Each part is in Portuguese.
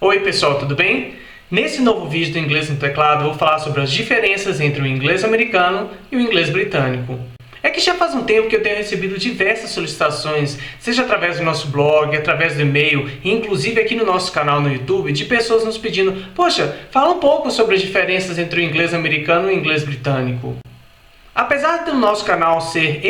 Oi pessoal, tudo bem? Nesse novo vídeo do Inglês no Teclado eu vou falar sobre as diferenças entre o inglês americano e o inglês britânico. É que já faz um tempo que eu tenho recebido diversas solicitações, seja através do nosso blog, através do e-mail, e inclusive aqui no nosso canal no YouTube, de pessoas nos pedindo: poxa, fala um pouco sobre as diferenças entre o inglês americano e o inglês britânico. Apesar do nosso canal ser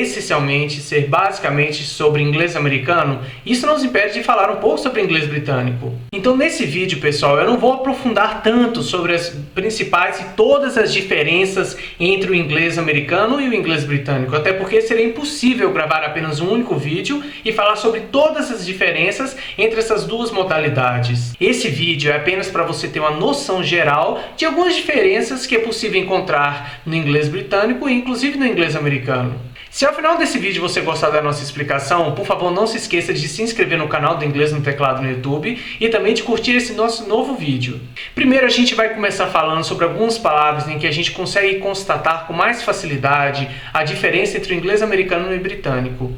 basicamente sobre inglês americano, isso não nos impede de falar um pouco sobre inglês britânico. Então nesse vídeo, pessoal, eu não vou aprofundar tanto sobre as principais e todas as diferenças entre o inglês americano e o inglês britânico, até porque seria impossível gravar apenas um único vídeo e falar sobre todas as diferenças entre essas duas modalidades. Esse vídeo é apenas para você ter uma noção geral de algumas diferenças que é possível encontrar no inglês britânico e inclusive no inglês americano. Se ao final desse vídeo você gostar da nossa explicação, por favor não se esqueça de se inscrever no canal do Inglês no Teclado no YouTube e também de curtir esse nosso novo vídeo. Primeiro a gente vai começar falando sobre algumas palavras em que a gente consegue constatar com mais facilidade a diferença entre o inglês americano e o britânico.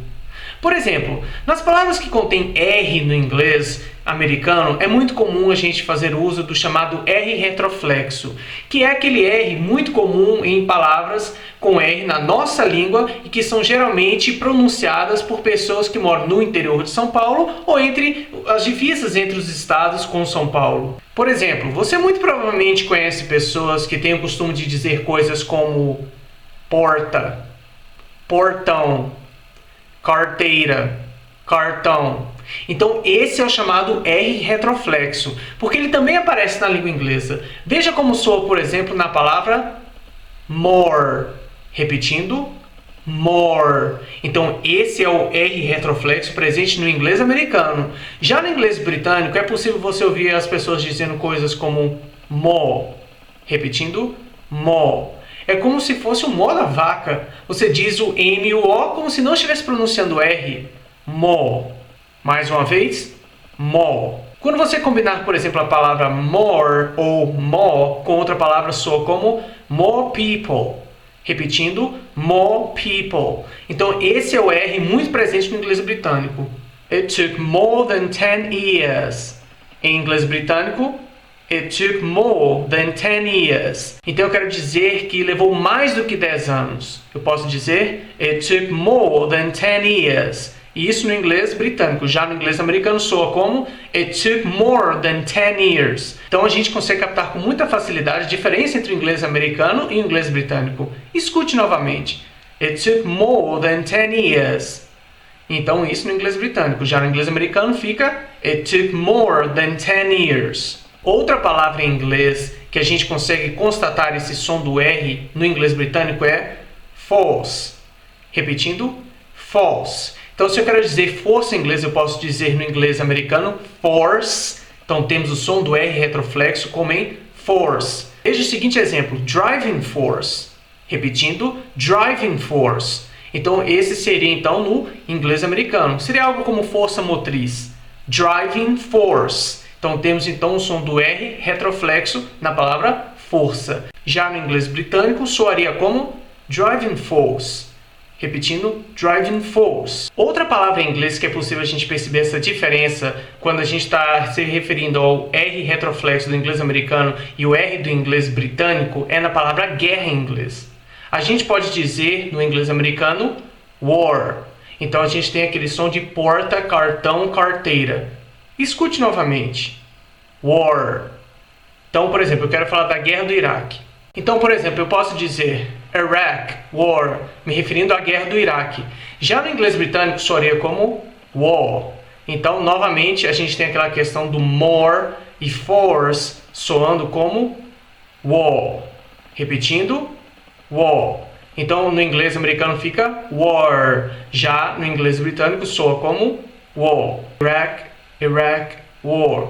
Por exemplo, nas palavras que contêm R no inglês americano, é muito comum a gente fazer uso do chamado R retroflexo, que é aquele R muito comum em palavras com R na nossa língua e que são geralmente pronunciadas por pessoas que moram no interior de São Paulo ou entre as divisas entre os estados com São Paulo. Por exemplo, você muito provavelmente conhece pessoas que têm o costume de dizer coisas como porta, portão, carteira, cartão. Então esse é o chamado R retroflexo, porque ele também aparece na língua inglesa. Veja como soa, por exemplo, na palavra more. Repetindo, more. Então esse é o R retroflexo presente no inglês americano. Já no inglês britânico é possível você ouvir as pessoas dizendo coisas como mo. Repetindo, mo. É como se fosse o mo da vaca. Você diz o M e o O como se não estivesse pronunciando o R. Mo. Mais uma vez, mo. Quando você combinar, por exemplo, a palavra more ou mo com outra palavra, soa como more people. Repetindo, more people. Então esse é o R muito presente no inglês britânico. It took more than 10 years. Em inglês britânico, it took more than 10 years. Então eu quero dizer que levou mais do que 10 anos. Eu posso dizer it took more than 10 years. E isso no inglês britânico. Já no inglês americano soa como it took more than 10 years. Então a gente consegue captar com muita facilidade a diferença entre o inglês americano e o inglês britânico. Escute novamente. It took more than 10 years. Então isso no inglês britânico. Já no inglês americano fica it took more than 10 years. Outra palavra em inglês que a gente consegue constatar esse som do R no inglês britânico é false. Repetindo, false. Então, se eu quero dizer força em inglês, eu posso dizer no inglês americano force. Então, temos o som do R retroflexo como em force. Veja o seguinte exemplo, driving force. Repetindo, driving force. Então, esse seria então no inglês americano. Seria algo como força motriz. Driving force. Então, temos então o som do R retroflexo na palavra força. Já no inglês britânico, soaria como driving force. Repetindo, driving force. Outra palavra em inglês que é possível a gente perceber essa diferença quando a gente está se referindo ao R retroflexo do inglês americano e o R do inglês britânico é na palavra guerra em inglês. A gente pode dizer no inglês americano war. Então a gente tem aquele som de porta, cartão, carteira. Escute novamente. War. Então, por exemplo, eu quero falar da guerra do Iraque. Então, por exemplo, eu posso dizer Iraq War, me referindo à guerra do Iraque. Já no inglês britânico soaria como war. Então, novamente, a gente tem aquela questão do more e force soando como war. Repetindo, war. Então, no inglês americano fica war. Já no inglês britânico soa como war. Iraq War.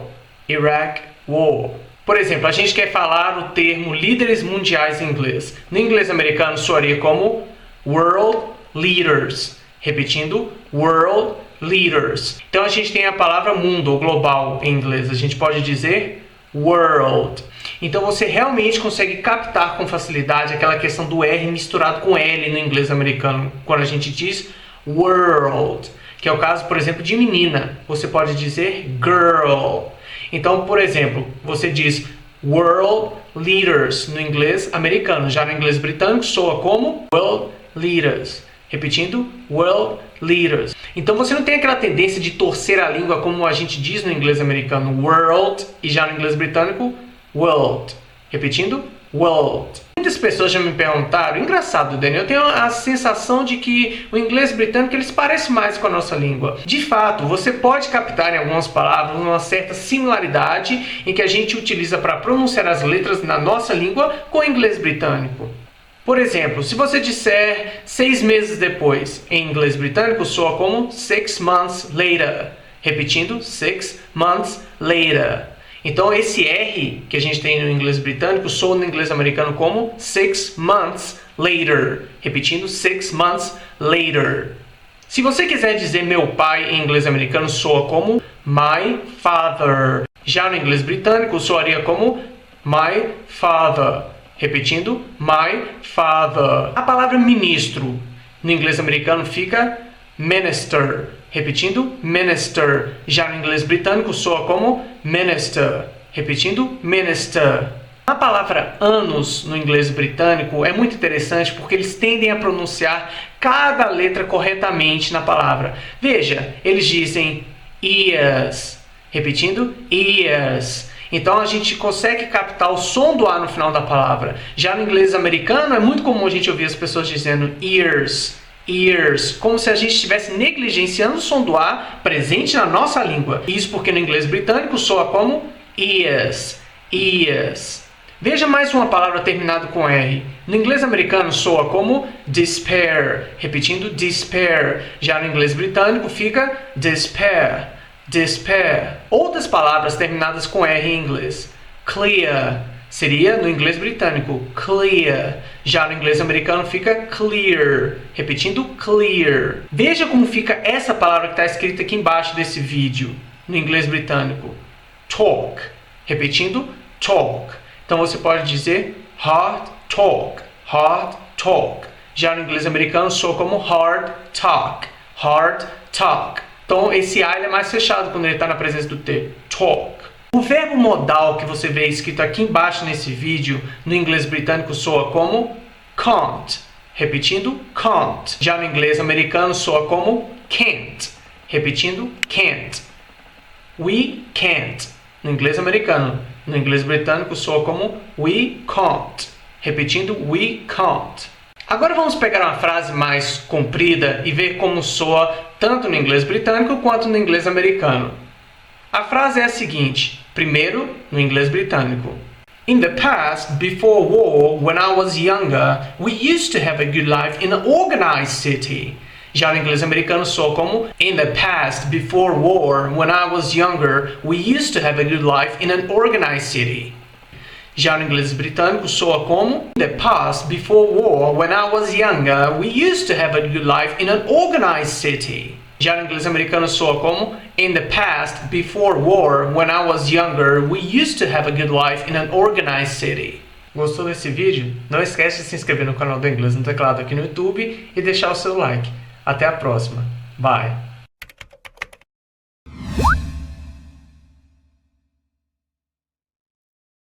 Iraq War. Por exemplo, a gente quer falar o termo líderes mundiais em inglês. No inglês americano soaria como world leaders. Repetindo, world leaders. Então a gente tem a palavra mundo ou global em inglês. A gente pode dizer world. Então você realmente consegue captar com facilidade aquela questão do R misturado com L no inglês americano. Quando a gente diz world, que é o caso, por exemplo, de menina. Você pode dizer girl. Então, por exemplo, você diz world leaders no inglês americano. Já no inglês britânico soa como world leaders. Repetindo, world leaders. Então você não tem aquela tendência de torcer a língua como a gente diz no inglês americano, world, e já no inglês britânico, world. Repetindo, world. Muitas pessoas já me perguntaram, engraçado, Daniel, eu tenho a sensação de que o inglês britânico eles parecem mais com a nossa língua. De fato, você pode captar em algumas palavras uma certa similaridade em que a gente utiliza para pronunciar as letras na nossa língua com o inglês britânico. Por exemplo, se você disser 6 meses depois, em inglês britânico soa como 6 months later. Repetindo, 6 months later. Então esse R que a gente tem no inglês britânico soa no inglês americano como 6 months later. Repetindo, 6 months later. Se você quiser dizer meu pai em inglês americano soa como my father. Já no inglês britânico soaria como my father. Repetindo, my father. A palavra ministro no inglês americano fica minister. Repetindo, minister. Já no inglês britânico soa como minister. Repetindo, minister. A palavra anos no inglês britânico é muito interessante porque eles tendem a pronunciar cada letra corretamente na palavra. Veja, eles dizem years. Repetindo, years. Então a gente consegue captar o som do A no final da palavra. Já no inglês americano é muito comum a gente ouvir as pessoas dizendo ears, ears, como se a gente estivesse negligenciando o som do A presente na nossa língua. Isso porque no inglês britânico soa como ears, ears. Veja mais uma palavra terminada com R. No inglês americano soa como despair. Repetindo, despair. Já no inglês britânico fica despair. Despair. Outras palavras terminadas com R em inglês. Clear seria no inglês britânico clear. Já no inglês americano fica clear. Repetindo, clear. Veja como fica essa palavra que está escrita aqui embaixo desse vídeo no inglês britânico. Talk. Repetindo, talk. Então você pode dizer hard talk. Hard talk. Já no inglês americano soa como hard talk. Hard talk. Então, esse A é mais fechado quando ele está na presença do T. Talk. O verbo modal que você vê escrito aqui embaixo nesse vídeo, no inglês britânico soa como can't. Repetindo, can't. Já no inglês americano soa como can't. Repetindo, can't. We can't. No inglês americano. No inglês britânico soa como we can't. Repetindo, we can't. Agora vamos pegar uma frase mais comprida e ver como soa tanto no inglês britânico quanto no inglês americano. A frase é a seguinte, primeiro no inglês britânico. In the past, before war, when I was younger, we used to have a good life in an organized city. Já no inglês americano soa como in the past, before war, when I was younger, we used to have a good life in an organized city. Já no inglês britânico soa como in the past, before war, when I was younger, we used to have a good life in an organized city. Já no inglês americano soa como in the past, before war, when I was younger, we used to have a good life in an organized city. Gostou desse vídeo? Não esquece de se inscrever no canal do Inglês no Teclado aqui no YouTube e deixar o seu like. Até a próxima. Bye!